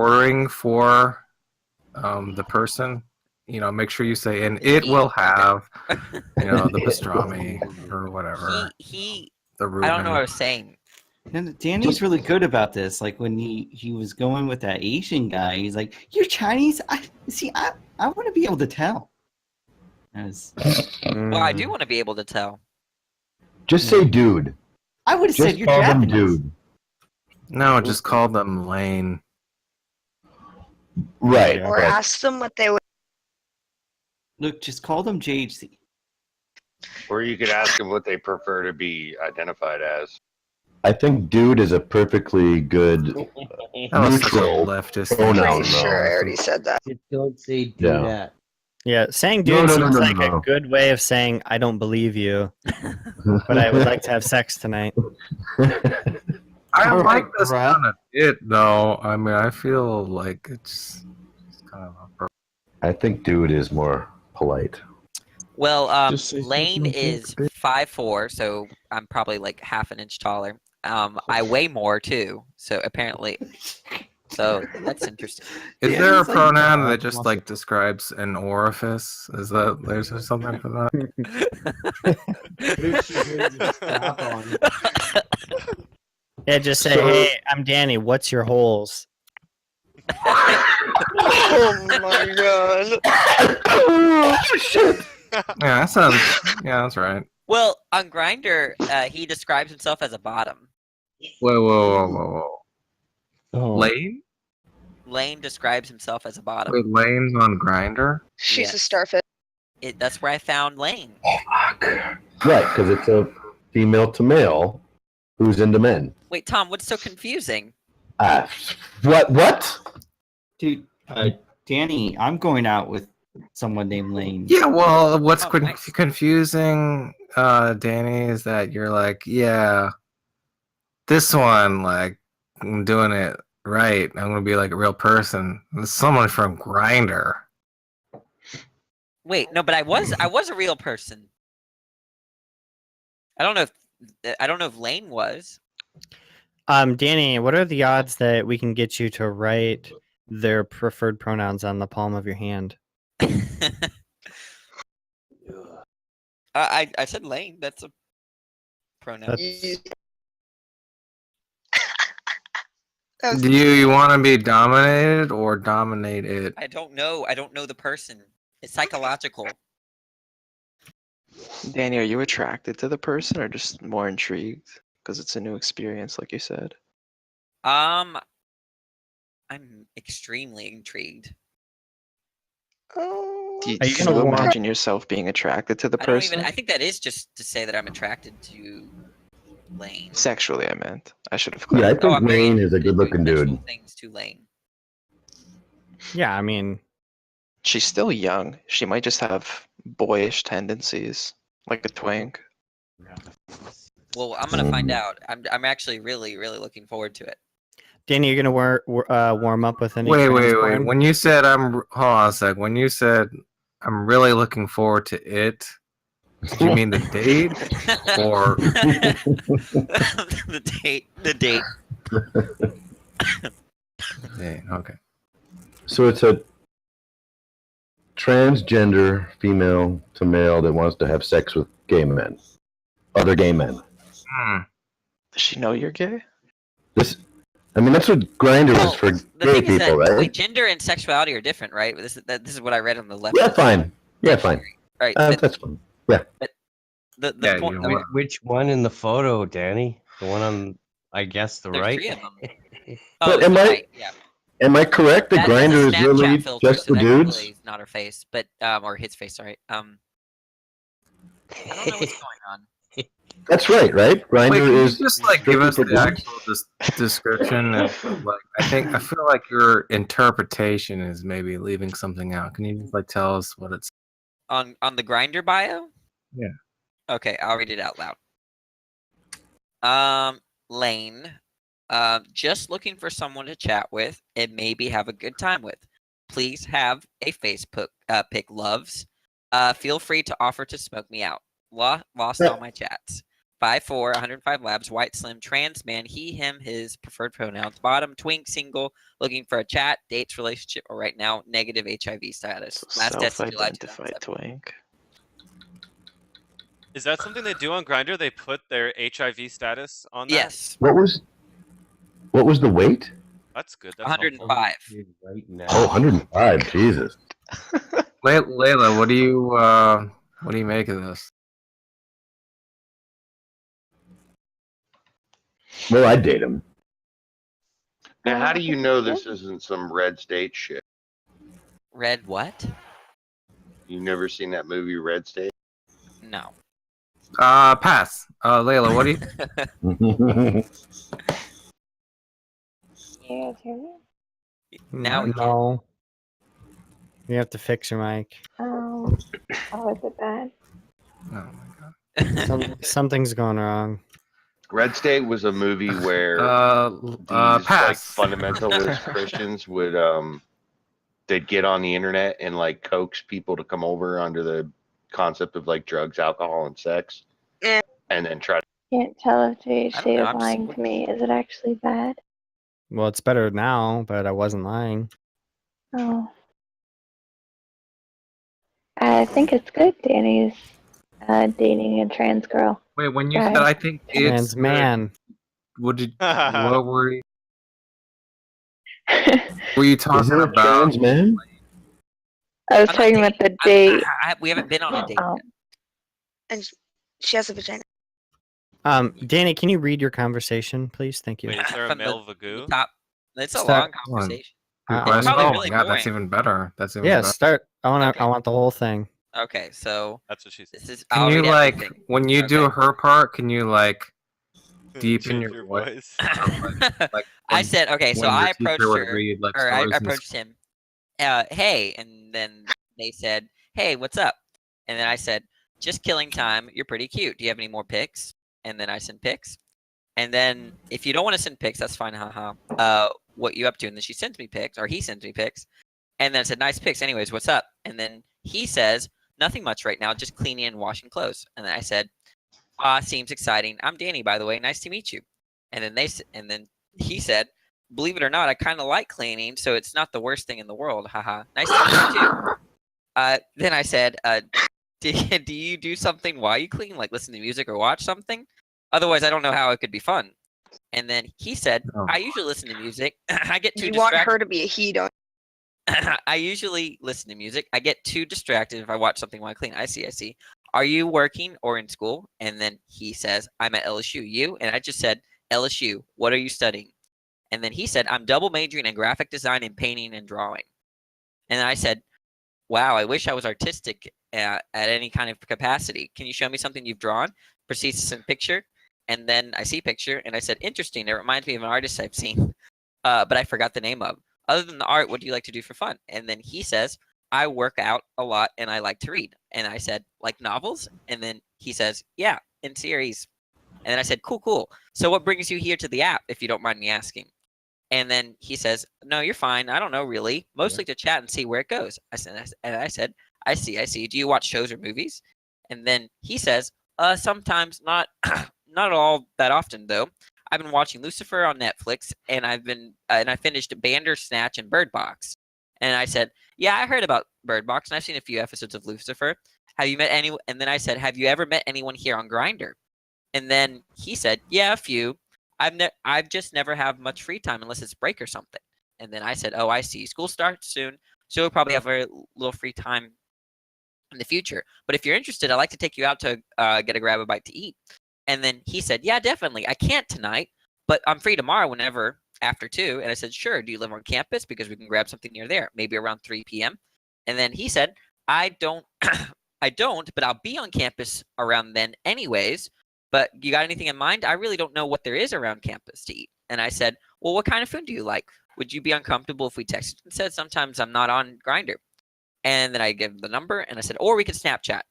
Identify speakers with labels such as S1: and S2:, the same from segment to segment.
S1: ordering for the person, make sure you say, and it will have, the pastrami or whatever.
S2: He
S1: the
S2: I
S1: Reuben.
S2: don't know what I was saying.
S3: And Danny's really good about this. Like when he was going with that Asian guy, he's like, "You're Chinese." I want to be able to tell.
S2: Well, I do want to be able to tell.
S4: Just say dude.
S3: I would have
S4: Just
S3: said you're
S4: call them
S3: Japanese.
S4: dude.
S1: No, just call them Lane.
S4: Right.
S5: Or ask them what they would.
S3: Look, just call them JHC.
S6: Or you could ask them what they prefer to be identified as.
S4: I think dude is a perfectly good
S1: That was such a
S4: neutral
S1: leftist.
S4: pronoun.
S5: Pretty sure I already said that.
S7: Just don't say do
S4: Yeah.
S7: that.
S8: Yeah, saying
S4: No,
S8: dude
S4: no, no,
S8: seems
S4: no,
S8: like
S4: no.
S8: a good way of saying I don't believe you, but I would like to have sex tonight.
S1: I
S3: All
S1: like
S3: right,
S1: this
S3: Brad.
S1: kind of it, though. I mean, I feel like it's kind of
S4: I think dude is more polite.
S2: Well,
S9: Just say
S2: Lane
S9: something
S2: is
S9: like
S2: 5'4", so I'm probably like half an inch taller. I weigh more too, so apparently, so that's interesting.
S1: Is
S3: Yeah,
S1: there a
S3: it's like-
S1: pronoun that just like describes an orifice? Is that there's something for that?
S7: What if she hears you stop on it?
S8: Yeah, just say,
S4: So-
S8: hey, I'm Danny. What's your holes?
S5: Oh my god.
S1: Yeah, that's right.
S2: Well, on Grindr, he describes himself as a bottom.
S1: Whoa.
S9: Oh.
S1: Lane?
S2: Lane describes himself as a bottom.
S1: Wait, Lane's on Grindr?
S5: She's a
S2: Yes.
S5: starfish.
S2: That's where I found Lane.
S4: Right, because it's a female to male who's into men.
S2: Wait, Tom, what's so confusing?
S4: What?
S3: Dude, Danny, I'm going out with someone named Lane.
S1: Yeah, well, what's
S2: Oh, nice.
S1: confusing, Danny, is that you're like, yeah, this one, like, I'm doing it right. I'm gonna be like a real person. This is someone from Grindr.
S2: Wait, no, but I was a real person. I don't know if Lane was.
S8: Danny, what are the odds that we can get you to write their preferred pronouns on the palm of your hand?
S2: I said Lane. That's a pronoun.
S8: That's-
S5: That was-
S1: Do you want to be dominated or dominated?
S2: I don't know. I don't know the person. It's psychological.
S9: Danny, are you attracted to the person or just more intrigued? Because it's a new experience, like you said.
S2: I'm extremely intrigued.
S5: Oh.
S9: Do you,
S8: Are you
S9: can
S8: gonna
S9: you
S8: warm-
S9: imagine yourself being attracted to the
S2: I don't
S9: person?
S2: even. I think that is just to say that I'm attracted to Lane.
S9: Sexually, I meant. I should have
S4: Yeah, I
S9: clarified.
S4: think
S2: I'm very
S4: Lane is a
S2: interested in doing
S4: good-looking
S2: sexual
S4: dude.
S2: Things to Lane.
S8: Yeah, I mean,
S9: She's still young. She might just have boyish tendencies, like a twink.
S2: Well, I'm gonna find out. I'm actually really looking forward to it.
S8: Danny, you're gonna warm up with any.
S1: Wait.
S8: trans porn?
S1: When you said hold on a sec. When you said I'm really looking forward to it, did you mean the date or?
S2: the date. The date.
S1: Yeah, okay.
S4: So it's a transgender female to male that wants to have sex with gay men, other gay men.
S1: Hmm.
S9: Does she know you're gay?
S4: That's what Grindr
S2: Well,
S4: is for
S2: the
S4: gay
S2: thing is that
S4: people, right?
S2: wait, gender and sexuality are different, right? This is what I read on the left.
S4: Yeah, fine. Yeah, fine.
S2: Right. but
S4: That's fine.
S2: the
S1: Yeah,
S2: point.
S1: you
S2: the-
S1: want-
S7: Which one in the photo, Danny? The one on, I guess, the
S2: There's
S7: right?
S2: 3 of them.
S4: But
S2: Oh,
S4: am I-
S2: right. Yeah.
S4: Am I correct that
S2: That's a
S4: Grindr is
S2: Snapchat
S4: really
S2: filter,
S4: just
S2: so
S4: the
S2: that
S4: dudes?
S2: really is not her face, but or his face. Sorry. I don't know what's going on.
S4: That's right?
S1: Wait,
S4: Grindr
S1: can you
S4: is
S1: just like give us
S4: strictly
S1: the
S4: for dudes?
S1: actual description? And, like, I feel like your interpretation is maybe leaving something out. Can you just like tell us what it's?
S2: On the Grindr bio?
S1: Yeah.
S2: Okay, I'll read it out loud. Lane. Just looking for someone to chat with and maybe have a good time with. Please have a Facebook pic loves. Feel free to offer to smoke me out. Lost all my chats. 5'4", 105 labs, white, slim, trans man, he, him, his, preferred pronouns, bottom, twink, single, looking for a chat, dates, relationship, or right now, negative HIV status.
S9: So
S2: Last tested July
S9: self-identified
S2: 2007.
S9: twink.
S10: Is that something they do on Grindr? They put their HIV status on that?
S2: Yes,
S4: What was the weight?
S10: That's good. That's helpful.
S2: 105.
S7: Right now.
S4: Oh, 105. Jesus.
S1: Layla, what do you make of this?
S4: Well, I'd date him.
S6: Now, how do you know this isn't some Red State shit?
S2: Red what?
S6: You never seen that movie Red State?
S2: No.
S1: Pass. Layla, what do you?
S11: You guys hear me?
S2: Now we can.
S8: No. You have to fix your mic.
S11: Oh, is it bad?
S1: Oh my god.
S8: Something's going wrong.
S6: Red State was a movie where these like
S1: Pass.
S6: fundamentalist Christians would they'd get on the internet and like coax people to come over under the concept of like drugs, alcohol, and sex,
S5: Yeah.
S6: and then try to.
S11: Can't tell if
S2: I don't
S11: JHC
S2: know,
S11: is
S2: I'm
S11: lying
S2: just-
S11: to me. Is it actually bad?
S8: Well, it's better now, but I wasn't lying.
S11: Oh. I think it's good Danny's dating a trans girl.
S1: Wait, when you
S11: Guys.
S1: said I think it's
S8: Trans man.
S1: what did what were you, were you
S4: Is
S1: talking
S4: there a
S1: about?
S4: trans man?
S11: I was
S2: I'm not
S11: talking about the date.
S2: we haven't been on a date
S11: Oh.
S2: yet.
S5: And she has a vagina.
S8: Danny, can you read your conversation, please? Thank you.
S10: Wait, is there a
S2: From the-
S10: male Vagoo?
S2: Top. It's a
S8: Start-
S2: long conversation.
S1: Good
S8: Uh,
S1: question.
S2: probably
S1: Oh
S2: really
S1: my god, that's
S2: boring.
S1: even better. That's even
S8: Yeah,
S1: better.
S8: start. I
S2: Okay.
S8: want the whole thing.
S2: Okay, so
S10: That's what she said.
S2: this is.
S1: Can
S2: I'll
S1: you
S2: read
S1: like
S2: everything.
S1: when you do
S2: Okay.
S1: her part? Can you like deepen
S10: Change
S1: your voice? Like
S2: I
S1: when-
S2: said okay, so
S1: when your
S2: I
S1: teacher
S2: approached
S1: would
S2: her,
S1: read, like,
S2: or I
S1: stories in
S2: approached him. Hey, and then they said, "Hey, what's up?" And then I said, "Just killing time. You're pretty cute. Do you have any more pics?" And then I sent pics. And then if you don't want to send pics, that's fine. Haha. What you up to? And then she sends me pics, or he sends me pics. And then I said, "Nice pics. Anyways, what's up?" And then he says, "Nothing much right now. Just cleaning and washing clothes." And then I said, seems exciting. I'm Danny, by the way. Nice to meet you. And then and then he said, "Believe it or not, I kind of like cleaning, so it's not the worst thing in the world. Haha. Nice to meet you too." Then I said, do you do something while you clean, like listen to music or watch something? Otherwise, I don't know how it could be fun. And then he said,
S1: Oh.
S2: "I usually listen to music. I get too
S5: You want
S2: distracted.
S5: her to be a he, don't
S2: I usually listen to music. I get too distracted if I watch something while I clean." I see. "Are you working or in school?" And then he says, "I'm at LSU. You?" And I just said, "LSU. What are you studying?" And then he said, "I'm double majoring in graphic design and painting and drawing." And then I said, "Wow, I wish I was artistic at any kind of capacity. Can you show me something you've drawn?" Proceeds to send picture. And then I see picture and I said, "Interesting. It reminds me of an artist I've seen, but I forgot the name of. Other than the art, what do you like to do for fun?" And then he says, "I work out a lot and I like to read." And I said, "Like novels?" And then he says, "Yeah, in series." And then I said, Cool. So what brings you here to the app, if you don't mind me asking?" And then he says, "No, you're fine. I don't know really. Mostly to chat and see where it goes." I said, I see. Do you watch shows or movies?" And then he says, "Sometimes, not not all that often though. I've been watching Lucifer on Netflix, and I finished Bandersnatch and Bird Box." And I said, "Yeah, I heard about Bird Box, and I've seen a few episodes of Lucifer. Have you met anyone?" And then I said, "Have you ever met anyone here on Grindr?" And then he said, "Yeah, a few. I've just never have much free time unless it's break or something." And then I said, "Oh, I see. School starts soon, so we'll probably have very little free time in the future. But if you're interested, I'd like to take you out to grab a bite to eat." And then he said, "Yeah, definitely. I can't tonight, but I'm free tomorrow whenever after 2. And I said, "Sure. Do you live on campus? Because we can grab something near there, maybe around 3 p.m. And then he said, "I don't, I don't, but I'll be on campus around then anyways. But you got anything in mind? I really don't know what there is around campus to eat." And I said, "Well, what kind of food do you like? Would you be uncomfortable if we texted?" And said, "Sometimes I'm not on Grindr." And then I gave him the number and I said, "Or we could Snapchat."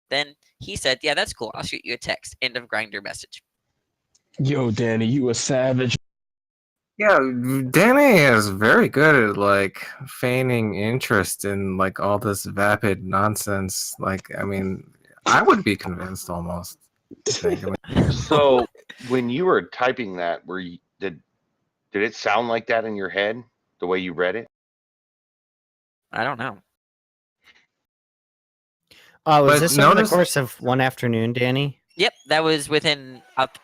S2: Then he said, "Yeah, that's cool. I'll shoot you a text." End of Grindr message.
S7: Yo, Danny, you a savage.
S1: Yeah, Danny is very good at like feigning interest in like all this vapid nonsense. Like, I mean, I would be convinced almost. Thank you.
S6: So when you were typing that, did it sound like that in your head the way you read it?
S2: I don't know.
S8: Was
S1: But
S8: this over the
S1: notice-
S8: course of one afternoon, Danny?
S2: Yep, that was within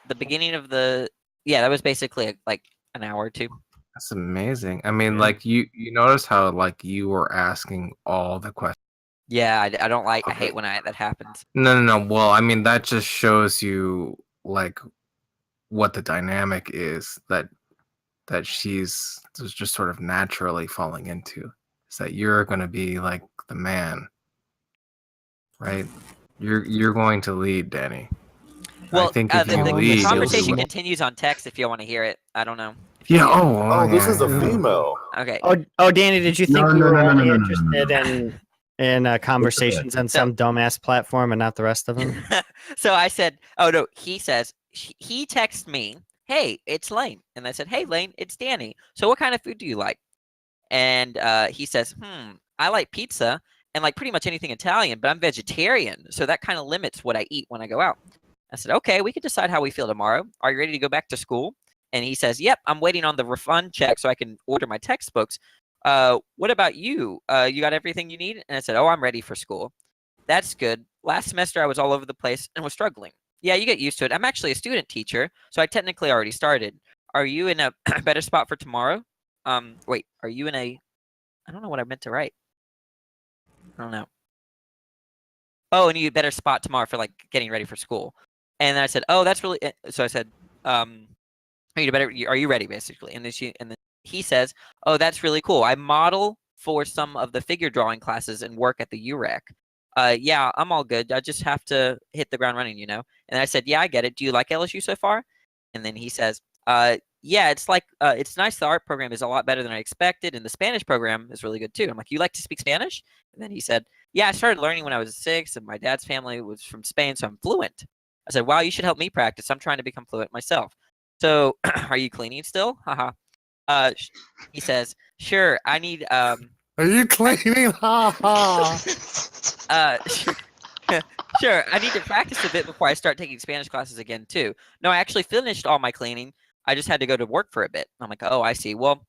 S2: the beginning of the. Yeah, that was basically like an hour or two.
S1: That's amazing. I mean,
S3: Yeah.
S1: like you notice how like you were asking all the questions.
S2: Yeah, I don't like. I hate when that happens.
S1: No. Well, I mean, that just shows you like what the dynamic is that she's just sort of naturally falling into. Is that you're going to be like the man, right? You're going to lead, Danny.
S2: Well,
S1: I think if
S2: the
S1: you lead, you'll do
S2: conversation
S1: well.
S2: continues on text if you want to hear it. I don't know. If you
S1: Yeah.
S2: wanna
S1: Oh,
S7: Oh, this
S1: yeah,
S7: is a
S1: yeah.
S7: female.
S2: Okay.
S8: Oh, Danny, did you think
S4: No,
S8: we
S4: no,
S8: were
S4: no, no,
S8: only
S4: no, no, no, no,
S8: interested in conversations on some dumbass platform and not the rest of them?
S2: So I said, "Oh no." He says he texts me, "Hey, it's Lane," and I said, "Hey, Lane, it's Danny. So what kind of food do you like?" And he says, I like pizza and like pretty much anything Italian, but I'm vegetarian, so that kind of limits what I eat when I go out. I said, okay, we could decide how we feel tomorrow. Are you ready to go back to school? And he says, yep, I'm waiting on the refund check so I can order my textbooks. What about you? You got everything you need? And I said, oh, I'm ready for school. That's good. Last semester I was all over the place and was struggling. Yeah, you get used to it. I'm actually a student teacher, so I technically already started. Are you in a better spot for tomorrow? Wait, are you in a... I don't know what I meant to write. I don't know. Oh, and you better spot tomorrow for like getting ready for school. And then I said, oh, that's really... So I said, are you ready, basically? And then he says, oh, that's really cool. I model for some of the figure drawing classes and work at the UREC. Yeah, I'm all good. I just have to hit the ground running, you know? And I said, yeah, I get it. Do you like LSU so far? And then he says, yeah, it's like, it's nice. The art program is a lot better than I expected. And the Spanish program is really good too. I'm like, you like to speak Spanish? And then he said, yeah, I started learning when I was 6 and my dad's family was from Spain, so I'm fluent. I said, wow, you should help me practice. I'm trying to become fluent myself. So are you cleaning still? Haha. He says, sure, I need,
S7: Are you cleaning? Ha ha.
S2: Sure, I need to practice a bit before I start taking Spanish classes again too. No, I actually finished all my cleaning. I just had to go to work for a bit. I'm like, oh, I see. Well,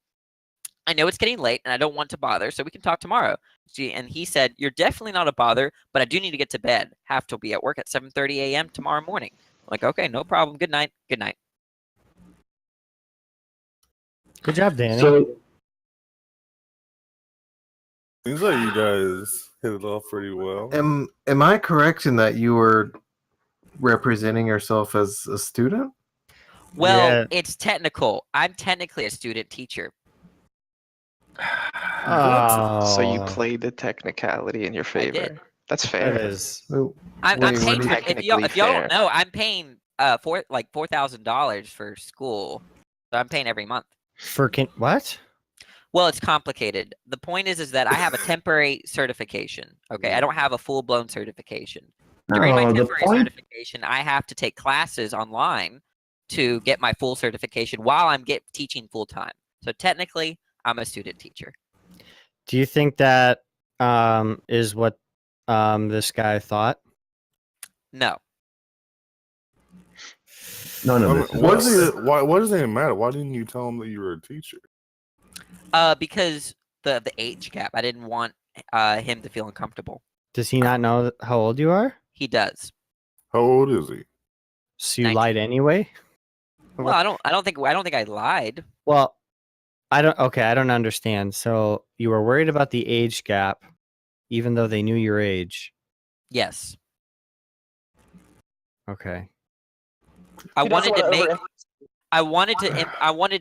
S2: I know it's getting late and I don't want to bother, so we can talk tomorrow. And he said, you're definitely not a bother, but I do need to get to bed. Have to be at work at 7:30 a.m. tomorrow morning. I'm like, okay, no problem. Good night. Good night.
S8: Good job, Danny.
S4: So,
S7: Seems like you guys hit it off pretty well.
S1: Am I correct in that you were representing yourself as a student?
S2: Well,
S8: Yeah.
S2: it's technical. I'm technically a student teacher.
S9: So you
S8: Oh,
S9: played the technicality in your
S2: I did.
S9: favor. That's
S8: that
S9: fair.
S8: is.
S2: I'm
S1: Wait, what
S2: paying
S1: do you-
S2: for, if y'all
S9: Technically
S2: don't
S9: fair.
S2: know, I'm paying $4,000 for school. So I'm paying every month.
S8: What?
S2: Well, it's complicated. The point is that I have a temporary certification. Okay, I don't have a full-blown certification. During my
S4: the
S2: temporary
S4: point
S2: certification, I have to take classes online to get my full certification while I'm teaching full-time. So technically, I'm a student teacher.
S8: Do you think that is what this guy thought?
S2: No.
S4: none of this.
S7: What does it matter? Why didn't you tell him that you were a teacher?
S2: Because the age gap. I didn't want him to feel uncomfortable.
S8: Does he not know how old you are?
S2: He does.
S7: How old is he?
S8: So you
S2: 19.
S8: lied anyway?
S2: Well, I don't think I lied.
S8: Well, I don't understand. So you were worried about the age gap, even though they knew your age.
S2: Yes.
S8: Okay.
S2: I wanted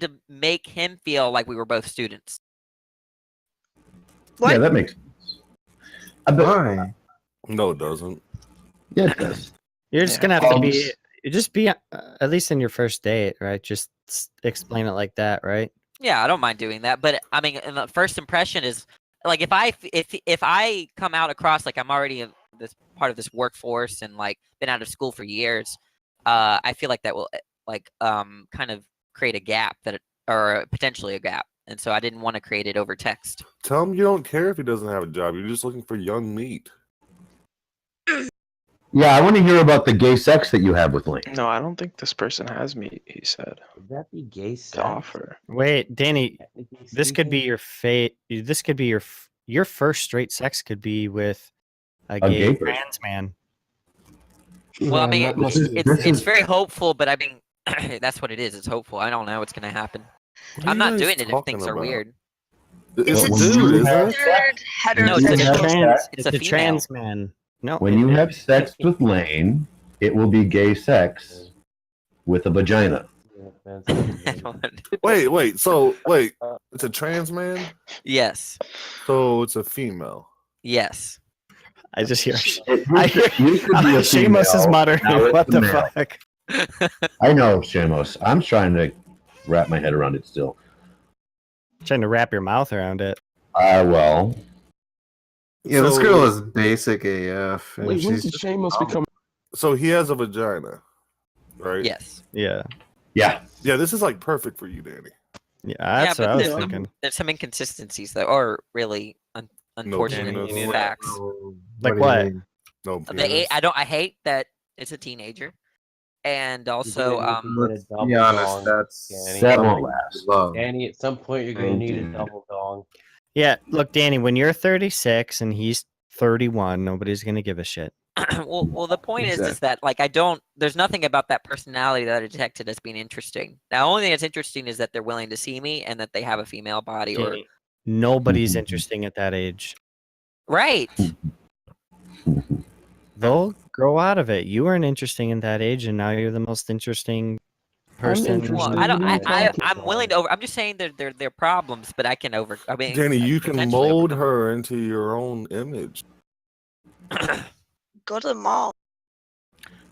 S2: to make him feel like we were both students.
S5: What?
S4: Yeah, that makes sense. I bet,
S1: Why?
S7: No, it doesn't.
S4: yeah, it does.
S8: You're just
S9: Yeah.
S8: gonna have to be. Just be at least in your first date, right? Just explain it like that, right?
S2: Yeah, I don't mind doing that, but I mean, the first impression is like if I come out across like I'm already in this part of this workforce and like been out of school for years, I feel like that will kind of create a gap or potentially a gap, and so I didn't want to create it over text.
S7: Tell him you don't care if he doesn't have a job. You're just looking for young meat.
S4: Yeah, I want to hear about the gay sex that you have with Lane.
S9: No, I don't think this person has meat, he said,
S7: Would that be gay
S9: to
S7: sex?
S9: offer.
S8: Wait, Danny,
S7: Technically
S8: this could be
S7: speaking?
S8: your fate. This could be your first straight sex could be with a
S4: A
S8: gay
S4: gay person.
S8: trans man.
S2: Well, I
S7: Yeah,
S2: mean,
S7: not
S4: This is-
S2: it's
S4: this is-
S2: very hopeful, but I mean, that's what it is. It's hopeful. I don't know what's gonna happen.
S12: What are
S2: I'm
S12: you
S2: not
S12: guys
S2: doing it if
S12: talking
S2: things are
S12: about?
S2: weird.
S5: Is
S12: It's a
S5: it
S4: when
S5: still
S12: dude,
S4: you
S12: isn't
S4: have
S12: it?
S5: considered
S2: No, it's a
S8: It's a
S5: heterosexual?
S8: trans.
S2: It's
S8: It's
S2: a
S8: a
S2: female.
S8: trans man. No,
S4: when you have sex with Lane, it will be gay sex with a vagina.
S7: Yeah,
S2: I
S7: that's
S2: don't-
S12: Wait. So wait, it's a trans man.
S2: yes,
S12: So it's a female.
S2: yes.
S8: I just hear.
S4: It
S8: I
S4: used to-
S8: hear.
S4: used to be a
S8: Seamus is
S4: female,
S8: muttering.
S4: now it's
S8: What
S4: a
S8: the
S4: male.
S8: fuck?
S4: I know, Shamos. I'm trying to wrap my head around it still.
S8: Trying to wrap your mouth around it.
S4: Well,
S1: Yeah, this
S12: So-
S1: girl is basic AF, and
S7: Wait, when
S1: she's
S7: did
S1: just
S7: Shamos become?
S12: So he has a vagina, right?
S2: Yes.
S8: Yeah.
S4: yeah.
S12: Yeah, this is like perfect for you, Danny.
S8: Yeah, that's
S2: but
S8: what I was
S2: there's
S8: thinking.
S2: There's some inconsistencies that are really unfortunate
S12: penis.
S2: facts.
S8: Like
S1: do you
S8: what?
S1: mean?
S12: No
S2: The
S12: penis.
S2: I hate that it's a teenager, and also
S1: Let's be honest, that's
S4: That won't
S1: something
S4: last.
S1: to love.
S7: Danny, at some point you're gonna need a double dong.
S8: Yeah, look, Danny, when you're 36 and he's 31, nobody's gonna give a shit.
S2: well, the point is that like there's nothing about that personality that I detected as being interesting. The only thing that's interesting is that they're willing to see me and that they have a female body or
S8: Danny, nobody's interesting at that age.
S2: right.
S8: They'll grow out of it. You weren't interesting in that age, and now you're the most interesting person.
S7: interested.
S2: Well, I don't.
S7: What are you talking
S2: I'm willing to over. I'm just saying they're problems, but I can over. I mean,
S12: Danny, you can
S2: potentially
S12: mold
S2: overcome
S12: her into your own image.
S5: Go to the mall.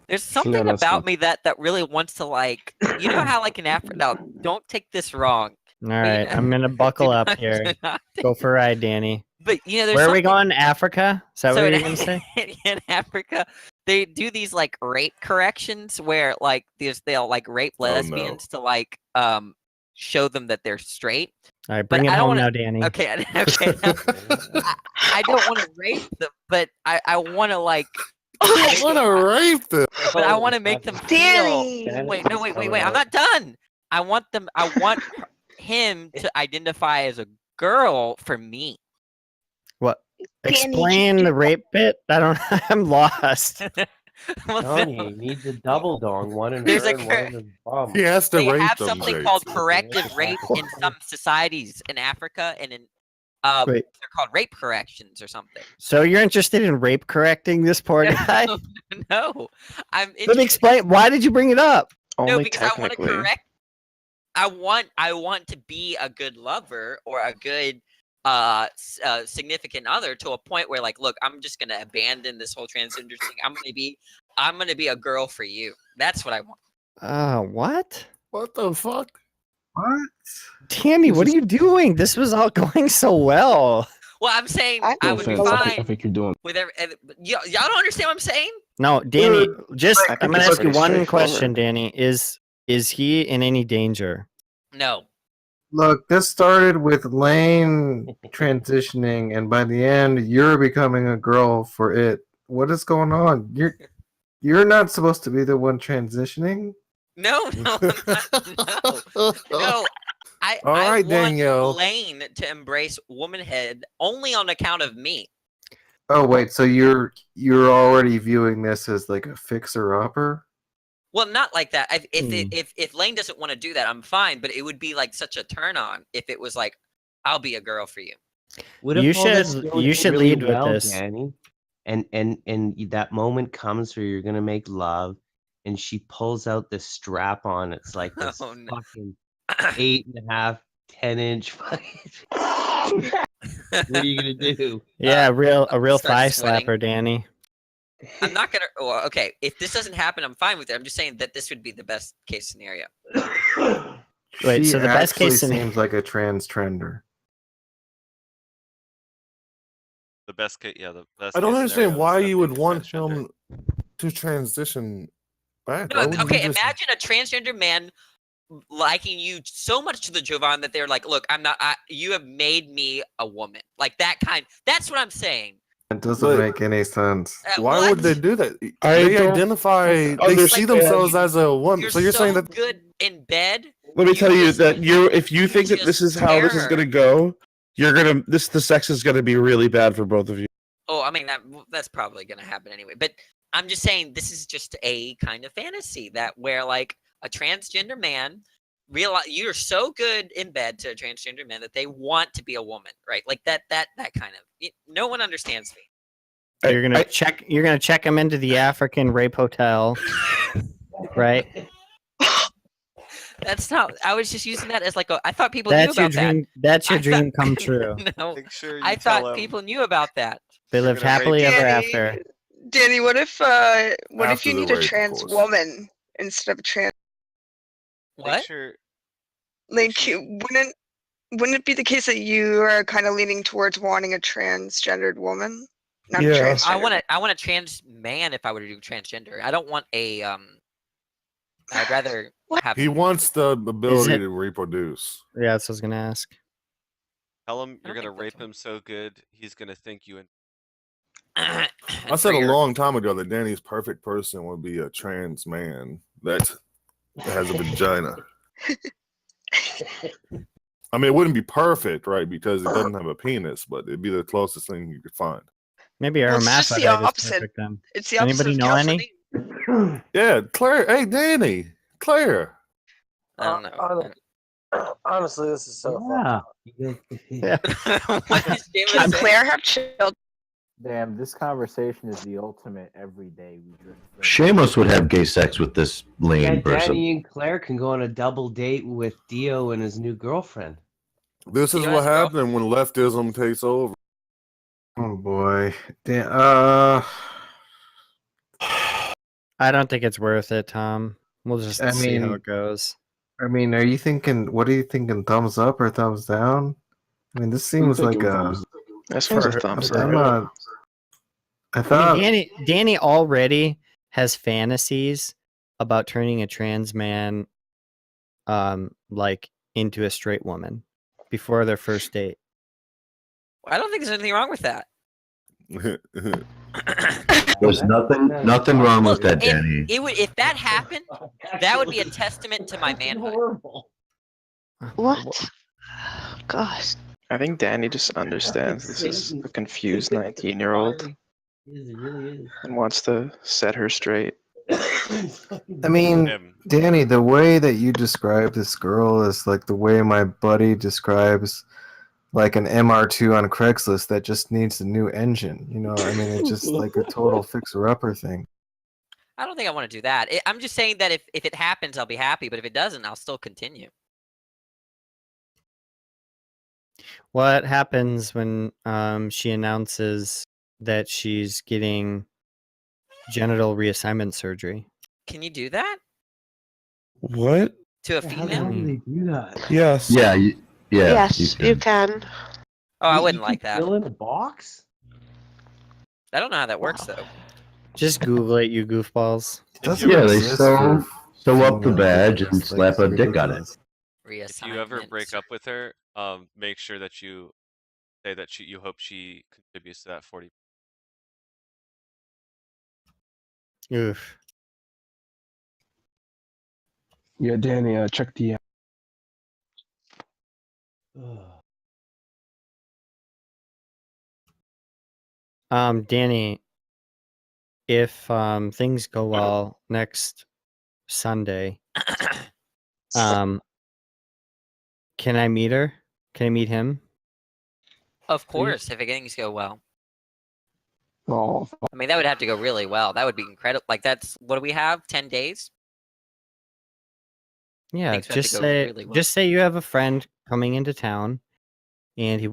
S2: There's something
S7: that's
S2: about
S7: good.
S2: me that really wants to like. You know how like in Africa. Now, don't take this wrong.
S8: All right, I'm gonna buckle up here. Go for a ride, Danny.
S2: But you know, there's
S8: Where are we
S2: something-
S8: going? Africa? Is that
S2: So
S8: what
S2: in,
S8: you're gonna say?
S2: in Africa, they do these like rape corrections where like they'll like rape
S12: Oh, no.
S2: lesbians to like show them that they're straight.
S8: All right, bring it
S2: I don't
S8: home
S2: wanna-
S8: now, Danny.
S2: Okay, okay. I don't want to rape them, but I want to like.
S12: I want to rape them.
S2: But I want to make them feel.
S5: Danny!
S2: Wait, no, wait. I'm not done. I want him to identify as a girl for me.
S8: What?
S5: Danny,
S8: Explain the rape bit. I don't. I'm lost.
S2: Well,
S7: Tony needs a double dong, one in
S2: There's
S7: her
S2: a
S7: and one in his bum.
S12: He has to
S2: they
S12: rape
S2: have
S12: them.
S2: something
S12: Jake.
S2: called corrective rape in some societies in Africa and in
S8: Wait.
S2: they're called rape corrections or something.
S8: So you're interested in rape correcting this poor guy?
S2: No, I'm
S8: Let me
S2: interested.
S8: explain. Why did you bring it up?
S2: No,
S9: Only
S2: because I want to
S9: technically.
S2: correct. I want to be a good lover or a good significant other to a point where like, look, I'm just gonna abandon this whole transgender thing. I'm gonna be a girl for you. That's what I want.
S8: What?
S12: What the fuck?
S1: What?
S8: Danny, what are you doing? This was all going so well.
S2: Well, I'm saying
S5: I
S2: I
S5: No
S2: would be
S5: offense,
S2: fine
S7: think you're doing.
S2: with y'all don't understand what I'm saying?
S8: No, Danny, just
S9: I think
S8: I'm gonna
S9: it's
S8: ask you
S9: pretty
S8: one
S9: straightforward.
S8: question, Danny. Is he in any danger?
S2: No.
S1: Look, this started with Lane transitioning, and by the end, you're becoming a girl for it. What is going on? You're not supposed to be the one transitioning.
S2: No, I'm not, no. I
S12: All right,
S2: want
S12: Danielle.
S2: Lane to embrace womanhood only on account of me.
S1: Oh wait, so you're already viewing this as like a fixer-upper?
S2: Well, not like that.
S8: Hmm.
S2: If Lane doesn't want to do that, I'm fine. But it would be like such a turn on if it was like, I'll be a girl for you.
S7: What if
S8: You
S7: all this
S8: should-
S7: goes
S8: you should
S7: really
S8: lead with
S7: well,
S8: this.
S7: Danny, and that moment comes where you're gonna make love, and she pulls out the strap on. It's like this
S2: Oh, no.
S7: fucking 8.5, 10-inch. What are you gonna do?
S8: Yeah, a real
S2: start
S8: thigh
S2: sweating.
S8: slapper, Danny.
S2: I'm not gonna. Well, okay, if this doesn't happen, I'm fine with it. I'm just saying that this would be the best case scenario.
S8: Wait,
S1: She
S8: so the best
S1: actually
S8: case scenario.
S1: seems like a trans-trender.
S10: The best case, yeah, the best.
S12: I don't
S10: case
S12: understand
S10: scenario
S12: why
S10: is
S12: you would
S10: something
S12: want
S10: transgender.
S12: him to transition back.
S2: No,
S12: Why wouldn't
S2: okay,
S12: you just-
S2: imagine a transgender man liking you so much to the Jovan that they're like, look, I'm not. You have made me a woman. Like that kind. That's what I'm saying.
S1: It doesn't
S12: But-
S1: make any sense.
S12: Why
S2: what?
S12: would they do that?
S13: I
S12: They
S13: don't
S12: identify. They
S13: understand.
S12: see themselves as a woman.
S2: You're
S12: So you're saying
S2: so
S12: that
S2: good in bed.
S13: Let me tell you
S2: just-
S13: that if you think that this is
S2: just
S13: how this is
S2: terror.
S13: gonna go, the sex is gonna be really bad for both of you.
S2: Oh, I mean that's probably gonna happen anyway. But I'm just saying this is just a kind of fantasy that where like a transgender man realize you're so good in bed to a transgender man that they want to be a woman, right? Like that kind of. No one understands me.
S8: You're gonna check him into the African rape hotel, right?
S2: That's not. I was just using that as like a. I thought people
S8: That's
S2: knew
S8: your
S2: about
S8: dream. That's your
S2: I
S8: dream
S2: thought-
S8: come true.
S2: No,
S10: Make sure you
S2: I
S10: tell
S2: thought
S10: him.
S2: people knew about that.
S8: They
S10: You're
S8: lived
S10: gonna
S8: happily
S10: rape
S8: ever
S5: Danny,
S8: after.
S5: Danny, what if
S12: After
S5: you
S12: the
S5: need a
S12: rape, of
S5: trans
S12: course.
S5: woman instead of a trans?
S10: Make
S2: What?
S10: sure.
S5: Like,
S10: sure-
S5: wouldn't it be the case that you are kind of leaning towards wanting a transgendered woman, not a
S13: Yeah.
S5: transgender?
S2: I want a trans man if I were to do transgender. I don't want a I'd rather have.
S12: he wants the ability
S8: it-
S12: to reproduce.
S8: Yeah, that's what I was gonna ask.
S10: Tell him
S2: I
S10: you're
S2: don't
S10: gonna
S2: think
S10: rape
S2: that's
S10: him so good he's gonna think you.
S12: I said a long time ago that Danny's perfect person would be a trans man that has a vagina. I mean, it wouldn't be perfect, right? Because it doesn't have a penis, but it'd be the closest thing you could find.
S8: Maybe a
S5: Well, it's just the
S8: hermaphrodite is
S5: opposite.
S8: perfect then.
S5: It's the opposite
S8: Anybody
S5: of
S8: know any?
S5: Cassidy.
S12: Yeah, Claire. Hey, Danny. Claire.
S2: I don't know.
S14: Honestly, this is so
S8: Yeah. Yeah.
S2: What does James
S5: Can
S2: say?
S5: Claire have children?
S14: Damn, this conversation is the ultimate everyday we drift.
S4: Seamus would have gay sex with this
S7: Yeah,
S4: lame person.
S7: Danny and Claire can go on a double date with Dio and his new girlfriend.
S12: This is
S2: He
S12: what
S2: has girl-
S12: happened when leftism takes over.
S1: Oh boy.
S8: I don't think it's worth it, Tom. We'll just
S1: I
S8: see how
S1: mean-
S8: it goes.
S1: I mean, are you thinking? What are you thinking? Thumbs up or thumbs down? I mean, this seems like a.
S9: This one's a
S8: For-
S9: thumbs
S1: I'm
S9: up.
S1: not. I
S8: I
S1: thought.
S8: mean, Danny already has fantasies about turning a trans man, like into a straight woman before their first date.
S2: I don't think there's anything wrong with that.
S4: There's nothing wrong with that,
S2: If
S4: Danny.
S2: it would, if that happened, that would be a testament to my manhood.
S11: What? Gosh.
S9: I think Danny just understands this is a confused 19-year-old and wants to set her straight.
S1: I mean,
S10: Him.
S1: Danny, the way that you describe this girl is like the way my buddy describes like an MR2 on Craigslist that just needs a new engine. You know, I mean, it's just like a total fixer-upper thing.
S2: I don't think I want to do that. I'm just saying that if it happens, I'll be happy. But if it doesn't, I'll still continue.
S8: What happens when she announces that she's getting genital reassignment surgery?
S2: Can you do that
S13: What?
S2: to a female?
S7: they do that?
S13: Yes.
S4: Yeah,
S11: Yes, you can.
S2: Oh, I wouldn't like that.
S7: Fill in a box?
S2: I don't know how that works though.
S8: Just Google it, you goofballs.
S1: Doesn't
S4: Yeah, they
S1: exist
S4: sew
S1: for
S4: up the
S1: female
S4: badge
S1: girls,
S4: and
S1: like,
S4: slap
S1: it's
S4: a dick on it.
S1: ridiculous.
S10: If you ever break
S2: Reassignment.
S10: up with her, make sure that you say that you hope she contributes to that 40.
S8: Oof.
S14: Yeah, Danny, check the.
S8: Danny, if things go well next Sunday, can I meet her? Can I meet him?
S2: Of course, if things go well.
S14: Oh,
S2: I mean, that would have to go really well. That would be incredible. Like that's what do we have? 10 days?
S8: Yeah,
S2: Things would have to
S8: just
S2: go
S8: say
S2: really well.
S8: just say you have a friend coming into town, and he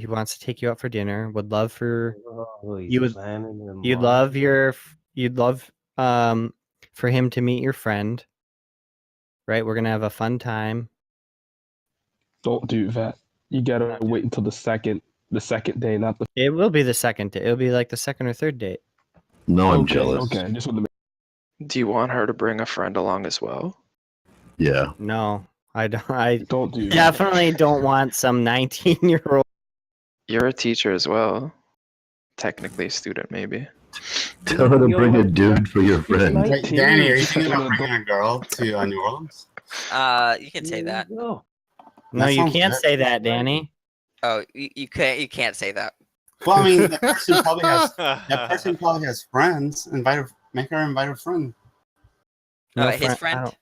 S8: wants to take you out for dinner. Would love for
S7: Oh, he's
S8: You would-
S7: planning them
S8: you'd
S7: all.
S8: love for him to meet your friend. Right, we're gonna have a fun time.
S14: don't do that. You gotta
S2: Not do
S14: wait until the second day, not the.
S8: It will be the second date. It'll be like the second or third date.
S4: No, I'm
S14: Okay,
S4: jealous.
S14: Okay, just want to.
S9: Do you want her to bring a friend along as well?
S4: Yeah.
S8: No, I don't. I
S14: Don't do that.
S8: definitely don't want some 19-year-old.
S9: You're a teacher as well. technically a student, maybe.
S4: Tell her to bring a dude for your friend.
S15: Wait, Danny, are you thinking about bringing a girl to New Orleans?
S2: You can say that.
S8: No,
S15: That
S8: you
S15: sounds
S8: can't
S15: good.
S8: say that, Danny.
S2: Oh, you can't. You can't say that.
S15: Well, I mean, that person probably has friends. Make her invite a friend.
S2: His friend.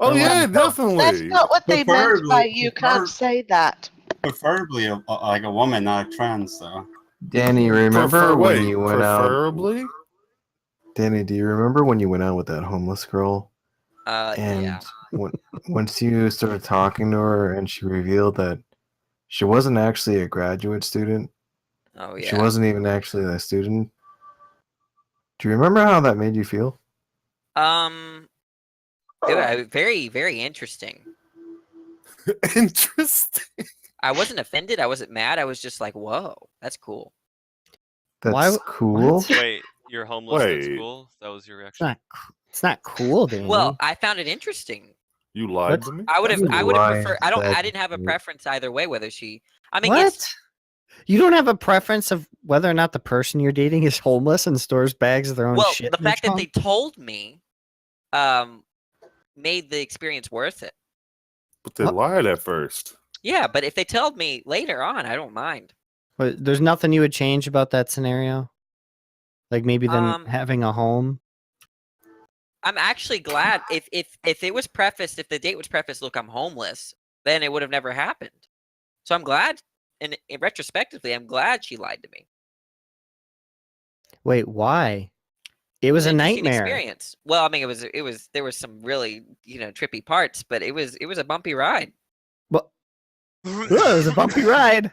S12: Oh yeah,
S16: That's
S12: definitely.
S16: not what they meant by you
S15: Preferably-
S16: can't say that.
S15: Preferably like a woman, not a trans, though.
S1: Danny, remember when you went out?
S12: Preferably?
S1: Danny, do you remember when you went out with that homeless girl? And
S2: Yeah.
S1: once you started talking to her and she revealed that she wasn't actually a graduate student.
S2: Oh yeah.
S1: She wasn't even actually a student. Do you remember how that made you feel?
S2: Very, very interesting.
S12: Interesting.
S2: I wasn't offended. I wasn't mad. I was just like, whoa, that's cool.
S1: That's cool.
S10: Wait, you're homeless at school? That was your reaction?
S8: It's not cool, Danny.
S2: Well, I found it interesting.
S12: You lied to me?
S2: I would have
S1: Lied
S2: preferred. I didn't have a
S1: that-
S2: preference either way. Whether she, I mean,
S8: what? You don't have a preference of whether or not the person you're dating is homeless and stores bags of their own
S2: well,
S8: shit.
S2: the
S8: in their
S2: fact that
S8: trunk?
S2: they told me, made the experience worth it.
S12: But they lied at first.
S2: Yeah, but if they told me later on, I don't mind.
S8: But there's nothing you would change about that scenario? Like maybe them having a home?
S2: I'm actually glad if it was prefaced, if the date was prefaced, look, I'm homeless, then it would have never happened. So I'm glad, and retrospectively, I'm glad she lied to me.
S8: Wait, why? It was a
S2: Interesting
S8: nightmare.
S2: experience. Well, I mean, there was some really trippy parts, but it was a bumpy ride.
S8: Well, it was a bumpy ride.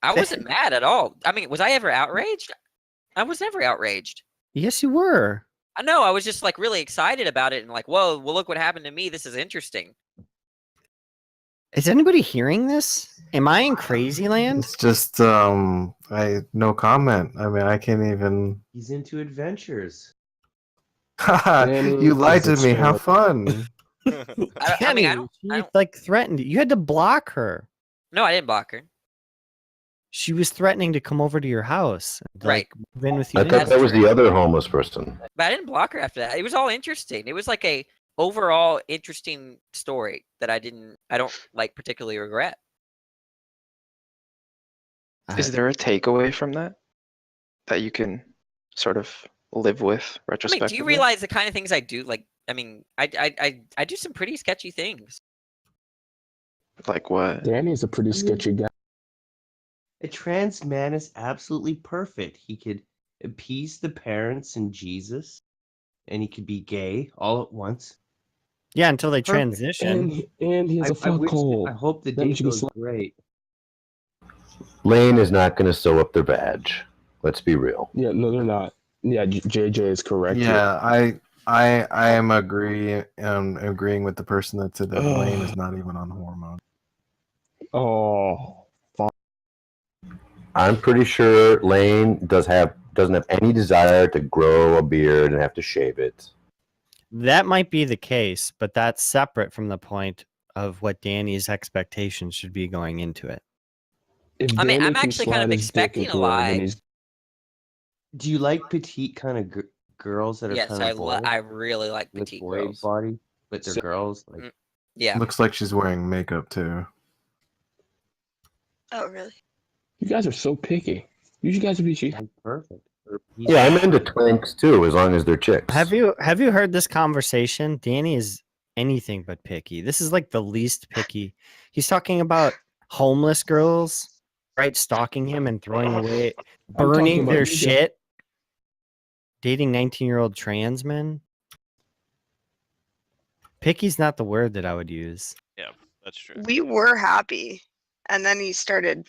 S2: I wasn't mad at all. I mean, was I ever outraged? I was never outraged.
S8: Yes, you were.
S2: I know. I was just like really excited about it and like, whoa, well, look what happened to me. This is interesting.
S8: Is anybody hearing this? Am I in crazy land?
S1: It's just no comment. I mean, I can't even.
S7: He's into adventures.
S1: You lied to me. How fun.
S2: I mean,
S8: she like threatened you. You had to block her.
S2: No, I didn't block her.
S8: She was threatening to come over to your house. And,
S2: Right.
S8: Like, move in with you.
S4: I thought that was the other homeless person.
S2: But I didn't block her after that. It was all interesting. It was like a overall interesting story that I don't like particularly regret.
S9: Is there a takeaway from that you can sort of live with
S2: I mean,
S9: retrospectively?
S2: do you realize the kind of things I do? Like, I mean, I do some pretty sketchy things.
S9: Like what?
S17: Danny's a pretty sketchy guy.
S7: A trans man is absolutely perfect. He could appease the parents and Jesus, and he could be gay all at once.
S8: Yeah, until they
S7: Perfect.
S8: transition.
S17: And he has a fuck hole.
S7: I hope the
S17: That means
S7: date
S17: you can
S7: goes
S17: slap-
S7: great.
S4: Lane is not going to sew up their badge. Let's be real.
S17: Yeah, no, they're not. Yeah, JJ is correct.
S1: Yeah, I am agreeing with the person that said that Lane is not even on hormone.
S17: Oh, fuck.
S4: I'm pretty sure Lane doesn't have any desire to grow a beard and have to shave it.
S8: That might be the case, but that's separate from the point of what Danny's expectations should be going into it.
S17: If
S2: I mean,
S17: Danny
S2: I'm
S17: can
S2: actually kind
S17: slide
S2: of
S17: his dick
S2: expecting a
S17: into her, then
S2: lie.
S17: he's-
S7: Do you like petite kind of girls that are
S2: Yes,
S7: kind of
S2: I really like
S7: with
S2: petite
S7: boy
S2: girls.
S7: body, but they're girls? Like,
S2: Yeah.
S1: Looks like she's wearing makeup too.
S5: Oh, really?
S17: You guys are so picky. You guys would be
S7: perfect.
S4: Yeah, I'm into twinks too, as long as they're chicks.
S8: Have you heard this conversation? Danny is anything but picky. This is like the least picky. He's talking about homeless girls, right? Stalking him and throwing away,
S17: talking
S8: burning
S17: about
S8: their
S17: you guys.
S8: shit. Dating 19-year-old trans men. Picky's not the word that I would use.
S10: Yeah, that's true.
S5: We were happy, and then he started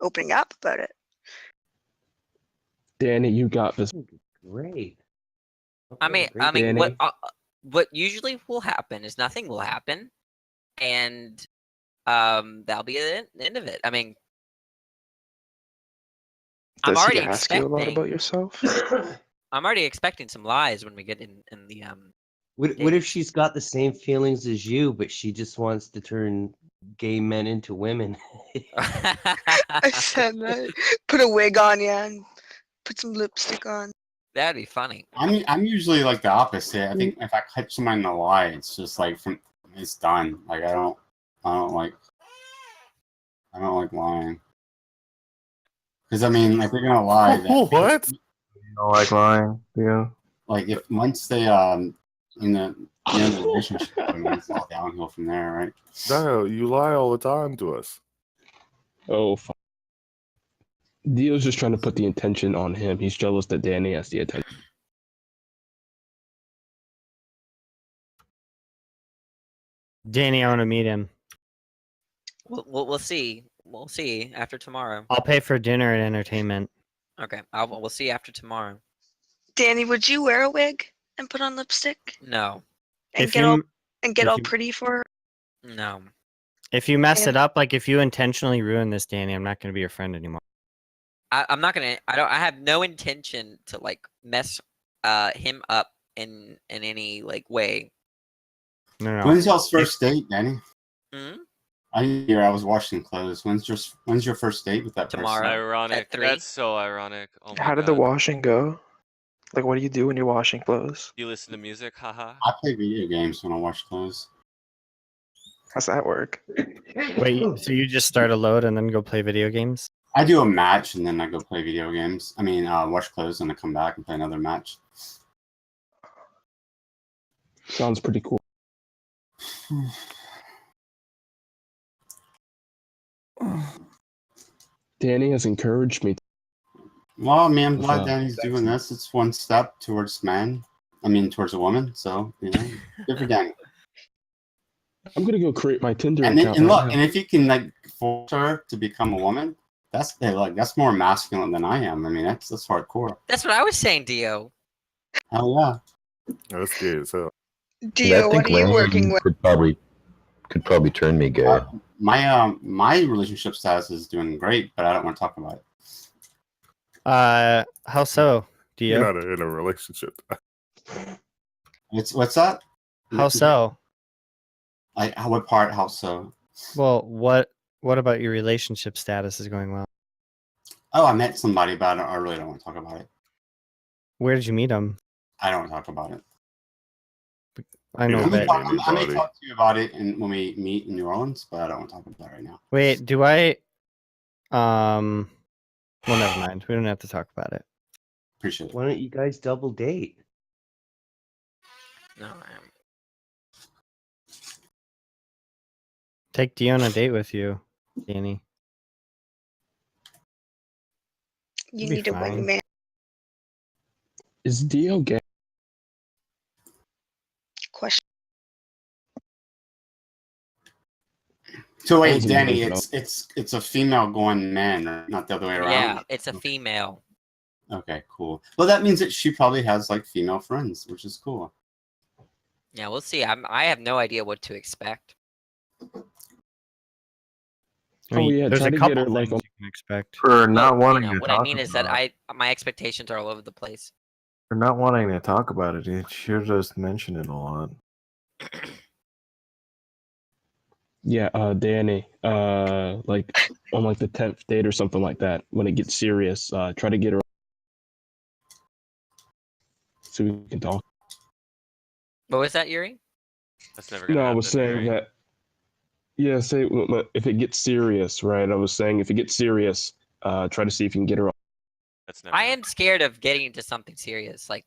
S5: opening up about it.
S17: Danny, you got this.
S7: Great.
S2: I mean,
S17: Danny.
S2: what usually will happen is nothing will happen, and that'll be the end of it. I mean, I'm
S9: Does
S2: already
S9: he ask you a lot
S2: expecting.
S9: about yourself?
S2: I'm already expecting some lies when we get in the
S7: What if she's got the same feelings as you, but she just wants to turn gay men into women.
S5: I said that. Put a wig on, yeah, and put some lipstick on.
S2: That'd be funny.
S15: I'm usually like the opposite. I think if I catch someone in a lie, it's just like it's done. Like I don't like lying. Because I mean, if they're gonna lie,
S12: What?
S1: You don't like lying, yeah.
S15: like if once they in the the relationship, I mean, it's all downhill from there, right?
S12: No, you lie all the time to us.
S17: Oh, Dio's just trying to put the intention on him. He's jealous that Danny has the attention.
S8: Danny, I want to meet him.
S2: We'll see. We'll see after tomorrow.
S8: I'll pay for dinner and entertainment.
S2: Okay, we'll see after tomorrow.
S5: Danny, would you wear a wig and put on lipstick
S2: No.
S5: and
S8: If
S5: get
S8: you-
S5: all
S8: if you-
S5: pretty for her?
S2: No.
S8: If you mess
S5: And-
S8: it up, like if you intentionally ruin this, Danny, I'm not going to be your friend anymore.
S2: I'm not gonna. I have no intention to like mess him up in any like way.
S8: No.
S15: When's y'all's first date, Danny?
S2: Hmm?
S15: I was washing clothes. When's your first date with that
S2: Tomorrow.
S15: person?
S10: Ironic.
S2: At 3?
S10: That's so ironic. Oh my
S9: How did the
S10: God.
S9: washing go? Like, what do you do when you're washing clothes?
S10: You listen to music? Haha.
S15: I play video games when I wash clothes.
S9: How's that work?
S8: Wait, so you just start a load and then go play video games?
S15: I do a match and then I go play video games. I mean, wash clothes and I come back and play another match.
S17: Sounds pretty cool. Danny has encouraged me.
S15: Well, I mean, I'm glad
S17: Wow.
S15: Danny's doing this. It's one step towards towards a woman. So, good for Danny.
S17: I'm gonna go create my Tinder
S15: And,
S17: account.
S15: and
S17: right
S15: look,
S17: now.
S15: and if you can like force her to become a woman, that's more masculine than I am. I mean, that's hardcore.
S2: That's what I was saying, Dio.
S15: Oh yeah.
S12: That's gay as hell.
S5: Dio, what are you
S4: Lane
S5: working with?
S4: could probably turn me gay.
S15: My relationship status is doing great, but I don't want to talk about it.
S8: How so,
S12: You're
S8: Dio?
S12: not in a relationship.
S15: What's that?
S8: How so?
S15: What part? How so?
S8: Well, what about your relationship status is going well?
S15: Oh, I met somebody, but I really don't want to talk about it.
S8: Where did you meet him?
S15: I don't want to talk about it.
S8: I know
S15: I may,
S8: that.
S15: talk, I may talk to you about it when we meet in New Orleans, but I don't want to talk about it right now.
S8: Wait, do I? Well, never mind. We don't have to talk about it.
S15: Appreciate it.
S7: Why don't you guys double date?
S2: No,
S8: Take Dio on a date with you, Danny.
S5: You
S8: It'll be
S5: need a
S8: fine.
S5: wingman.
S17: Is Dio gay?
S5: Question.
S15: So wait,
S17: Sounds
S15: Danny,
S17: amazing.
S15: it's a female going man, right? Not the other way around.
S2: Yeah, it's a female.
S15: Okay, cool. Well, that means that she probably has like female friends, which is cool.
S2: Yeah, we'll see. I have no idea what to expect.
S8: I mean,
S17: yeah,
S8: there's
S17: try
S8: a
S17: to
S8: couple
S17: get her like
S8: things you can expect.
S1: For not wanting
S2: You know,
S1: to
S2: what
S1: talk
S2: I mean is that
S1: about
S2: my expectations are all over the place.
S1: For not wanting to talk about it, you should just mention it a lot.
S17: Yeah, Danny. Like on like the 10th date or something like that. When it gets serious, try to get her so we can talk.
S2: What was that, Yuri?
S10: That's never gonna
S17: No, I
S10: happen.
S17: was saying
S10: Yuri.
S17: that. Yeah, say if it gets serious, right? I was saying if it gets serious, try to see if you can get her.
S10: That's never.
S2: I am scared of getting into something serious. Like,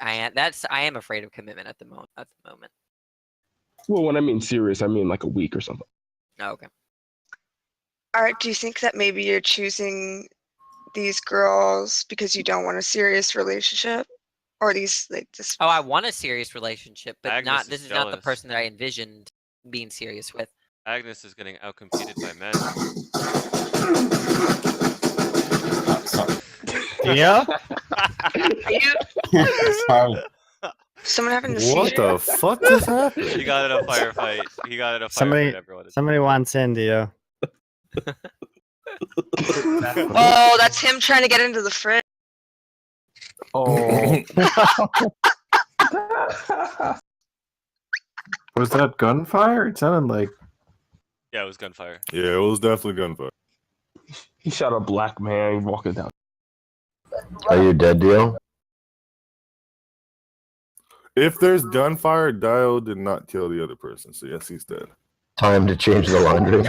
S2: I am afraid of commitment at the moment.
S17: Well, when I mean serious, I mean like a week or something.
S2: Oh, okay.
S5: Art, do you think that maybe you're choosing these girls because you don't want a serious relationship? Or these like this
S2: Oh, I want a serious relationship, but
S10: Agnes
S2: not.
S10: is
S2: This is not the
S10: jealous.
S2: person that I envisioned being serious with.
S10: Agnes is getting outcompeted by men.
S15: Sorry.
S8: Dio?
S5: Are you
S15: Sorry.
S5: someone having the
S12: What
S5: seizure?
S12: the fuck just happened?
S10: He got in a firefight. He got in a
S8: Somebody,
S10: firefight. Everyone.
S8: somebody wants in, Dio.
S5: Oh, that's him trying to get into the fridge.
S1: Oh, was that gunfire? It sounded like
S10: Yeah, it was gunfire.
S12: Yeah, it was definitely gunfire.
S17: He shot a black man walking down.
S4: Are you dead, Dio?
S12: If there's gunfire, Dio did not kill the other person, so yes, he's dead.
S4: Time to change the laundry.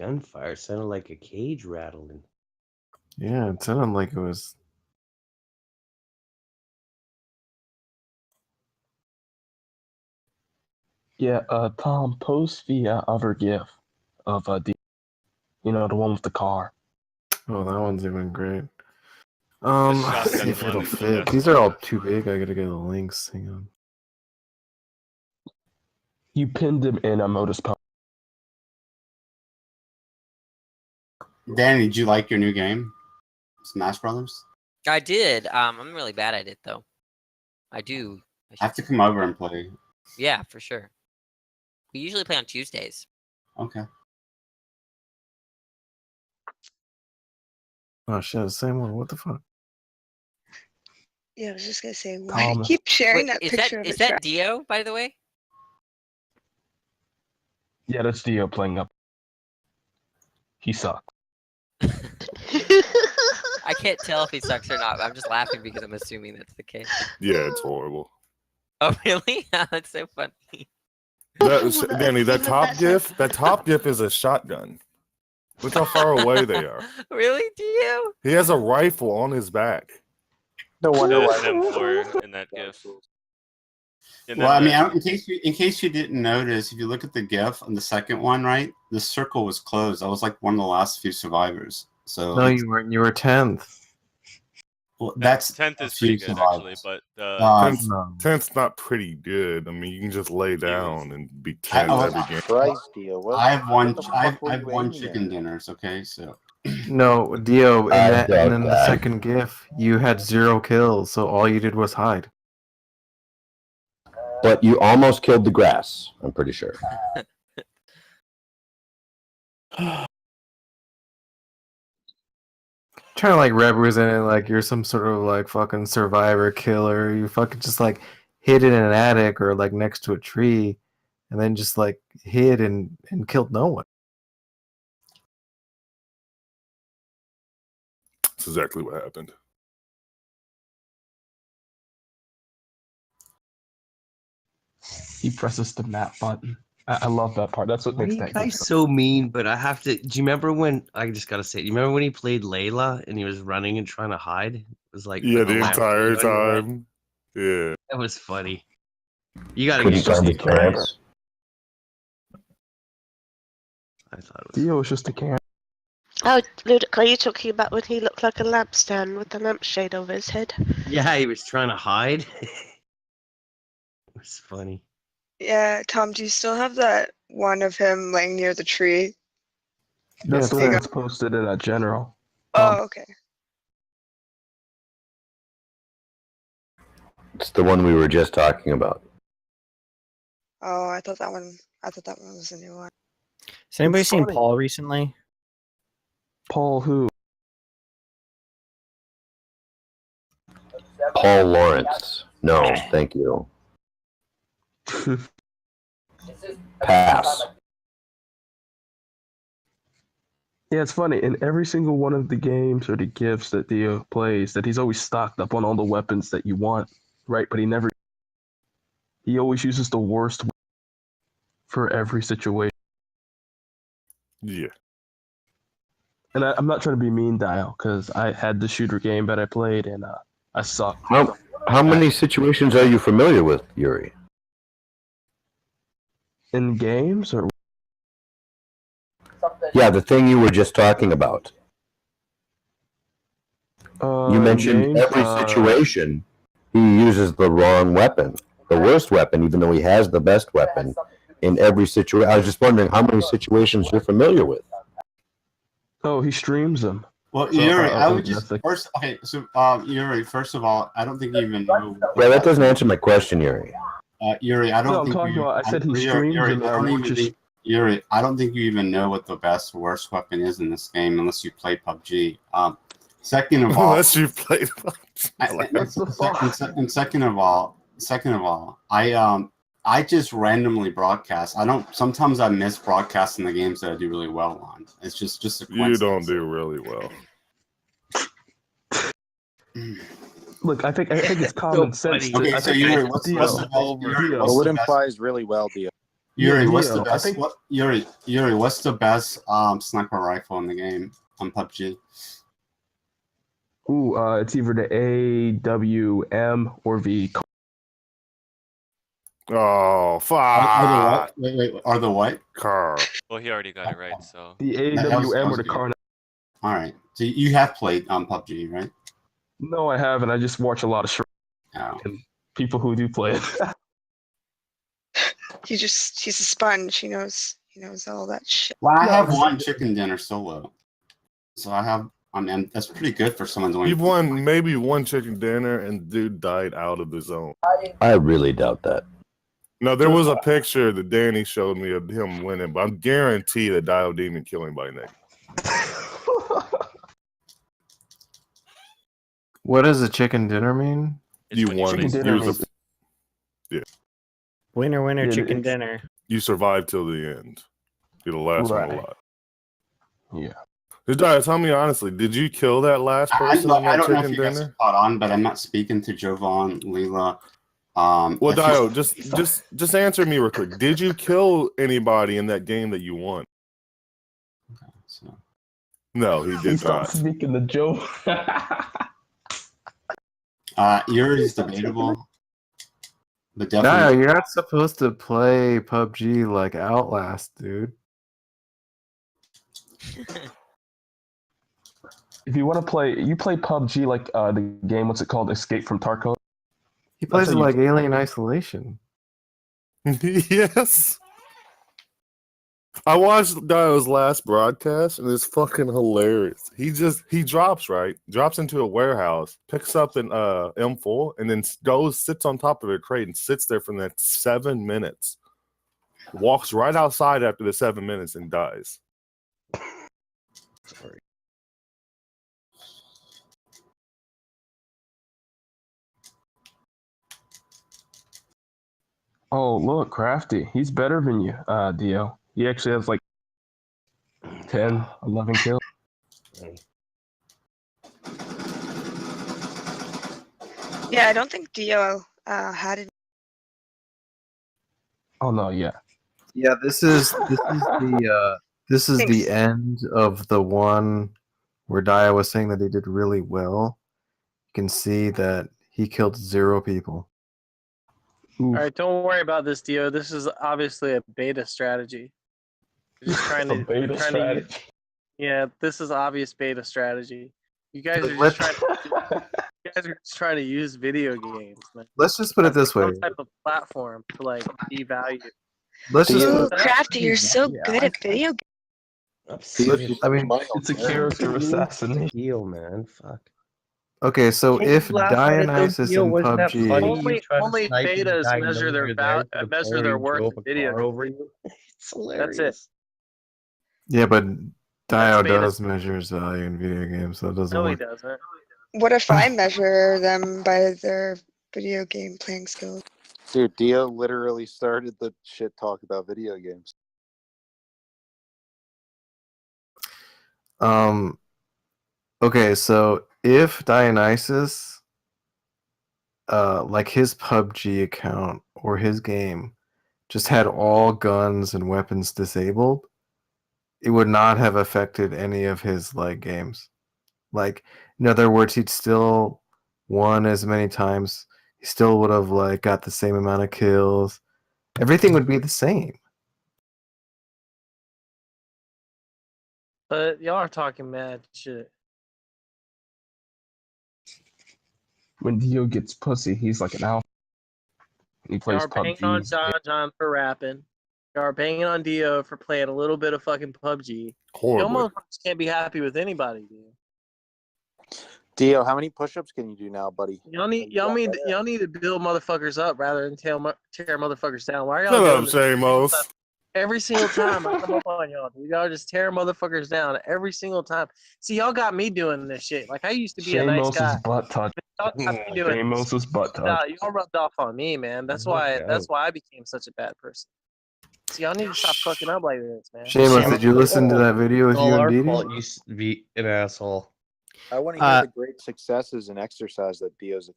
S7: Gunfire sounded like a cage rattling.
S1: Yeah, it sounded like it was.
S17: Yeah, Tom, post the other GIF of the, the one with the car.
S1: Oh, that one's even great.
S10: shotgun
S1: See if it'll
S10: one,
S1: fit.
S10: yes.
S1: These are all too big. I gotta get the links. Hang on.
S17: You pinned him in a Modus Post.
S15: Danny, did you like your new game, Smash Brothers?
S2: I did. I'm really bad at it though. I do.
S15: I have to come over and play.
S2: Yeah, for sure. We usually play on Tuesdays.
S15: Okay.
S1: Oh shit, the same one. What the fuck?
S5: Yeah, I was just gonna say, why do you
S17: Thomas.
S5: keep sharing
S2: Wait,
S5: that
S2: is
S5: picture
S2: that
S5: of
S2: is
S5: a
S2: that
S5: truck?
S2: Dio, by the way?
S17: Yeah, that's Dio playing up. He sucks.
S2: I can't tell if he sucks or not. I'm just laughing because I'm assuming that's the case.
S12: Yeah, it's horrible.
S2: Oh, really? That's so funny.
S12: Danny, that top gif is a shotgun. Look how far away they are.
S2: Really, Dio?
S12: He has a rifle on his back.
S14: No wonder
S10: There's
S14: why.
S10: an M4 in that GIF. And
S15: Well, I
S10: then
S15: mean, in case you didn't notice, if you look at the GIF on the second one, right, the circle was closed. I was like one of the last few survivors. So
S1: No, you weren't. You were 10th.
S15: well, that's
S10: 10th
S15: a
S10: is
S15: few
S10: pretty good actually,
S15: survivors.
S10: but
S12: Tenth's not pretty good. I mean, you can just lay down and be
S15: I-
S12: 10
S15: I-
S12: every game.
S14: Christ, Dio. What,
S15: I have one.
S14: what the
S15: I
S14: fuck were
S15: have
S14: you
S15: one
S14: aiming
S15: chicken
S14: at?
S15: dinners. Okay, so
S1: No, Dio, in
S4: I
S1: that,
S4: doubt
S1: and then the
S4: that.
S1: second GIF, you had 0 kills, so all you did was hide.
S4: But you almost killed the grass, I'm pretty sure.
S1: Trying to like represent it like you're some sort of like fucking survivor killer. You fucking just like hid in an attic or like next to a tree, and then just like hid and killed no one.
S12: That's exactly what happened.
S17: He presses the map button. I love that part. That's what
S7: Why are
S17: makes
S7: you
S17: that
S7: guys
S17: good.
S7: so mean? But I have to. Do you remember when? I just gotta say. Do you remember when he played Layla and he was running and trying to hide? It was like
S12: Yeah,
S7: with a
S12: the
S7: lampshade
S12: entire
S7: on your head.
S12: time. Yeah.
S7: That was funny. You gotta
S4: Couldn't
S7: get used
S4: find
S7: to
S4: his
S7: it, Chris.
S4: pants.
S7: I thought it was.
S17: Dio was just a can.
S16: Oh, Ludic, are you talking about when he looked like a lampstand with the lampshade over his head?
S7: Yeah, he was trying to hide. It was funny.
S5: Yeah, Tom, do you still have that one of him laying near the tree?
S17: That's the
S5: There you
S17: one
S5: go.
S17: that's posted in a general.
S5: Oh, okay.
S4: It's the one we were just talking about.
S5: Oh, I thought that one was a new one.
S8: Has anybody
S17: It's
S8: seen
S17: funny.
S8: Paul recently?
S17: Paul who?
S4: Paul Lawrence. No, thank you. Pass.
S17: Yeah, it's funny. In every single one of the games or the gifts that Dio plays, that he's always stocked up on all the weapons that you want, right? But he always uses the worst for every situation.
S12: Yeah.
S17: And I'm not trying to be mean, Dial, because I had the shooter game that I played and I sucked.
S4: How many situations are you familiar with, Yuri?
S17: In games or
S4: Yeah, the thing you were just talking about. You mentioned
S17: games,
S4: every situation he uses the wrong weapon, the worst weapon, even though he has the best weapon in every situation. I was just wondering how many situations you're familiar with.
S17: Oh, he streams them.
S15: well,
S17: So,
S15: Yuri, I would
S17: that's
S15: just
S17: the-
S15: first. Okay, so Yuri, first of all, I don't think you even know.
S4: Yeah, that doesn't answer my question, Yuri.
S15: Yuri, I don't
S17: No, I'm
S15: think
S17: talking
S15: you.
S17: about. I said he
S15: Yuri,
S17: streams
S15: Yuri,
S17: them.
S15: I don't even
S17: just
S15: think, Yuri, I don't think you even know what the best worst weapon is in this game unless you play PUBG. Second of all,
S12: Unless you played.
S15: second of all, I I just randomly broadcast. I don't. Sometimes I miss broadcasting the games that I do really well on. It's just a coincidence.
S12: You don't do really well.
S17: Look, I think it's common sense.
S15: Okay,
S17: I
S15: so
S17: think
S15: Yuri, what's the best? Yuri, what's
S4: What
S15: the best?
S4: implies really well, Dio?
S15: Yuri, what's the
S17: Dio, I
S15: best?
S17: think-
S15: What Yuri, what's the best sniper rifle in the game on PUBG?
S17: Ooh, it's either the AWM or the.
S12: Oh, fuck.
S15: Are the what? Wait. Are the what?
S12: Carl.
S10: Well, he already got it right, so.
S17: The
S15: That was
S17: AWM or the
S15: good.
S17: Carnage.
S15: All right. So you have played PUBG, right?
S17: No, I haven't. I just watch a lot of and people who do play it.
S5: He's a sponge. He knows all that shit.
S15: Well, I have won chicken dinner solo, so I have. I mean, that's pretty good for someone doing.
S12: You've won maybe one chicken dinner, and dude died out of the zone.
S4: I really doubt that.
S12: No, there was a picture that Danny showed me of him winning, but I'm guaranteed that Dio Demon killing by Nick.
S1: What does a chicken dinner mean?
S12: You won. Yeah.
S8: Winner, winner,
S17: Yeah,
S8: chicken
S17: it's-
S8: dinner.
S12: You survived till the end. You're the last one
S17: Right.
S12: alive.
S17: Yeah.
S12: Dio, tell me honestly, did you kill that last person on
S15: I
S12: that
S15: don't know if
S12: chicken
S15: you guys
S12: dinner?
S15: have caught on, but I'm not speaking to Jovan, Leela.
S12: Well,
S15: if
S12: Dio,
S15: you-
S12: just answer me real quick. Did you kill anybody in that game that you won? No, he did
S17: Stop
S12: not.
S17: speaking to Joe.
S15: Yuri's debatable, but
S1: No,
S15: definitely.
S1: you're not supposed to play PUBG like Outlast, dude.
S17: If you want to play, you play PUBG like the game. What's it called? Escape from Tarkov.
S1: He plays
S17: how
S1: it
S17: you
S1: like
S17: play.
S1: Alien Isolation.
S12: Yes. I watched Dio's last broadcast, and it's fucking hilarious. He drops into a warehouse, picks up an M4, and then sits on top of a crate and sits there for the next 7 minutes. Walks right outside after the 7 minutes and dies.
S7: Sorry.
S17: Oh, look, Crafty. He's better than you, Dio. He actually has like 10, 11 kills.
S5: Yeah, I don't think Dio had it.
S17: Oh no, yeah.
S1: Yeah, this is the end of the one where Dia was saying that he did really well. You can see that he killed 0 people.
S18: All right, don't worry about this, Dio. This is obviously a beta strategy. You're just trying
S17: A beta strategy.
S18: Yeah, this is obvious beta strategy. You guys are just trying to use video games. Man.
S1: Let's just put it this way.
S18: Some type of platform to like devalue.
S1: Let's just
S5: Ooh, Crafty, you're so good at video games.
S1: I mean,
S17: it's a character assassination.
S7: Deal, man. Fuck.
S1: Okay, so
S7: Can't you
S1: if
S7: laugh at it, though,
S1: Dionysus
S7: Dio?
S1: in
S7: Wasn't that
S1: PUBG,
S7: funny? You try to
S18: Only
S7: snipe and the
S18: betas
S7: guy
S18: measure
S7: knows
S18: their
S7: you're there to the
S18: measure
S7: point
S18: their
S7: where he
S18: worth
S7: drove
S18: in
S7: a
S18: video
S7: car
S18: games.
S7: over you. It's hilarious.
S18: That's it.
S1: yeah, but Dio
S18: beta.
S1: does measure his value in video games, so it doesn't
S18: No, he
S1: work.
S18: doesn't.
S5: What if I measure them by their video game playing skills?
S19: Dude, Dio literally started the shit talk about video games.
S1: Okay, so if Dionysus, like his PUBG account or his game, just had all guns and weapons disabled, it would not have affected any of his like games. Like, in other words, he'd still won as many times. He still would have like got the same amount of kills. Everything would be the same.
S18: But y'all are talking mad shit.
S17: When Dio gets pussy, he's like an alpha. He
S18: Y'all
S17: plays
S18: are banging on
S17: PUBG.
S18: John for rapping. Y'all are banging on Dio for playing a little bit of fucking PUBG.
S12: Horribly.
S18: Y'all motherfuckers can't be happy with anybody, dude.
S19: Dio, how many push-ups can you do now, buddy?
S18: Y'all need to build motherfuckers up rather than tear motherfuckers down. Why are y'all
S12: Shut
S18: doing
S12: up,
S18: this?
S12: Shamos.
S18: Every single time I come up on y'all, dude, y'all just tear motherfuckers down every single time. See, y'all got me doing this shit. Like I used to be a nice
S17: Shamos's
S18: guy.
S17: butt touch.
S18: Y'all got me doing this.
S17: Shamos's butt touch.
S18: Y'all rubbed off on me, man. That's why I became such a bad person. See, y'all need to stop fucking up like this, man.
S1: Shameless, did you listen to that video with
S7: It's all
S1: you and
S7: our
S1: Didi?
S7: fault. You be an asshole.
S19: I want to hear the great successes and exercise that Dio's